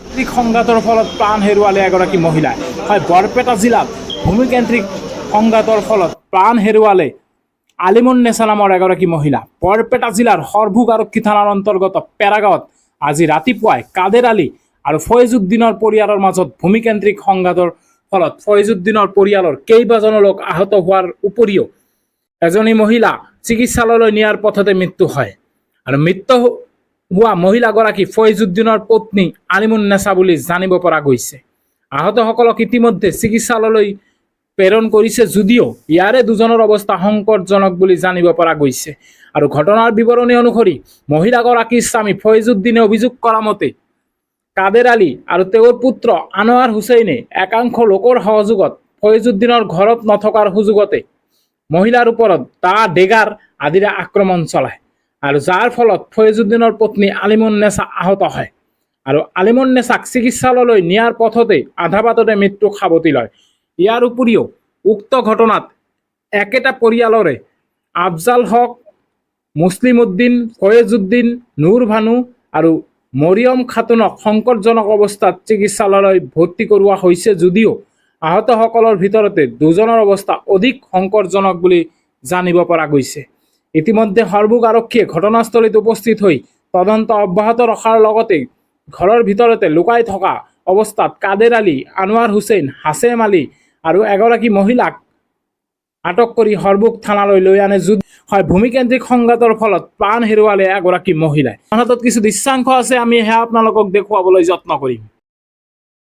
সংঘাতৰ ফলত প্ৰাণ হেৰুৱালে এগৰাকী মহিলাই। হয়, বৰপেটা জিলাত ভূমিকেন্দ্ৰিক সংঘাতৰ ফলত প্ৰাণ হেৰুৱালে আলিমুন্নেছা নামৰ এগৰাকী মহিলা। বৰপেটা জিলাৰ সৰভোগ আৰক্ষী থানাৰ অন্তৰ্গত পেৰাগাঁৱত আজি ৰাতিপুৱাই কাদেৰ আলী আৰু ফয়জুদ্দিনৰ পৰিয়ালৰ মাজত ভূমিকেন্দ্ৰিক সংঘাতৰ ফলত ফয়জুদ্দিনৰ পৰিয়ালৰ কেইবাজনো লোক আহত হোৱাৰ উপৰিও এজনী মহিলা চিকিৎসালয়লৈ নিয়াৰ পথতে মৃত্যু হয়। আৰু মৃত্যু হোৱা মহিলাগৰাকী ফয়জুদ্দিনৰ পত্নী আলিমুন্নেছা বুলি জানিব পৰা গৈছে। আহতসকলক ইতিমধ্যে চিকিৎসালয়লৈ প্ৰেৰণ কৰিছে যদিও ইয়াৰে দুজনৰ অৱস্থা সংকটজনক বুলি জানিব পৰা গৈছে। আৰু ঘটনাৰ বিৱৰণী অনুসৰি মহিলাগৰাকীৰ স্বামী ফয়জুদ্দিনে অভিযোগ কৰা মতে কাদেৰ আলী আৰু তেওঁৰ পুত্ৰ আনোৱাৰ হুছেইনে একাংশ লোকৰ সহযোগত ফয়জুদ্দিনৰ ঘৰত নথকাৰ সুযোগতে মহিলাৰ ওপৰত দা ডেগাৰ আদিৰে আক্ৰমণ চলায় আৰু যাৰ ফলত ফয়জুদ্দিনৰ পত্নী আলিমুন্নেছা আহত হয়। আৰু আলিমুন্নেছাক চিকিৎসালয়লৈ নিয়াৰ পথতে আধা বাটতে মৃত্যুক সাৱটি লয়। ইয়াৰ উপৰিও উক্ত ঘটনাত একেটা পৰিয়ালৰে আফজাল হক, মুছলিম উদ্দিন, ফয়জুদ্দিন, নুৰ ভানু আৰু মৰিয়ম খাতুনক সংকটজনক অৱস্থাত চিকিৎসালয়লৈ ভৰ্তি কৰোৱা হৈছে যদিও আহতসকলৰ ভিতৰতে দুজনৰ অৱস্থা অধিক সংকটজনক বুলি জানিব পৰা গৈছে। ইতিমধ্যে সৰভোগ আৰক্ষীয়ে ঘটনাস্থলীত উপস্থিত হৈ তদন্ত অব্যাহত ৰখাৰ লগতে ঘৰৰ ভিতৰতে লুকাই থকা অৱস্থাত কাদেৰ আলী, আনোৱাৰ হুছেইন, হাছেম আলী আৰু এগৰাকী মহিলাক আটক কৰি সৰভোগ থানালৈ লৈ আনে। হয়, ভূমিকেন্দ্ৰিক সংঘাতৰ ফলত প্ৰাণ হেৰুৱালে এগৰাকী মহিলাই। হাতত কিছু দৃশ্যাংশ আছে, আমি সেয়া আপোনালোকক দেখুৱাবলৈ যত্ন কৰিম।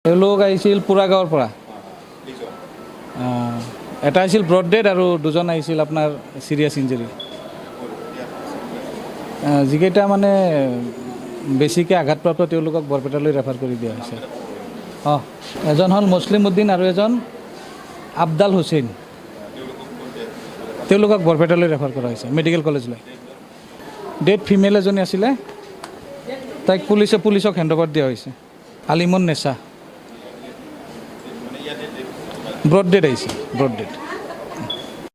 তেওঁলোক আহিছিল পুৰাগাঁৱৰ পৰা, এটা আহিছিল ব্ৰড ডেড আৰু দুজন আহিছিল আপোনাৰ চিৰিয়াছ ইঞ্জুৰি। যিকেইটা মানে বেছিকৈ আঘাতপ্ৰাপ্ত তেওঁলোকক বৰপেটালৈ ৰেফাৰ কৰি দিয়া হৈছে। এজন হ'ল মুছলিম উদ্দিন আৰু এজন আফজাল হুছেইন, তেওঁলোকক বৰপেটালৈ ৰেফাৰ কৰা হৈছে মেডিকেল কলেজলৈ। ডেড ফিমেল এজনী আছিলে, তাইক পুলিচক হেণ্ডঅভাৰ দিয়া হৈছে। আলিমুন্নেছা ব্ৰড ডেড আহিছে, ব্ৰড ডেড।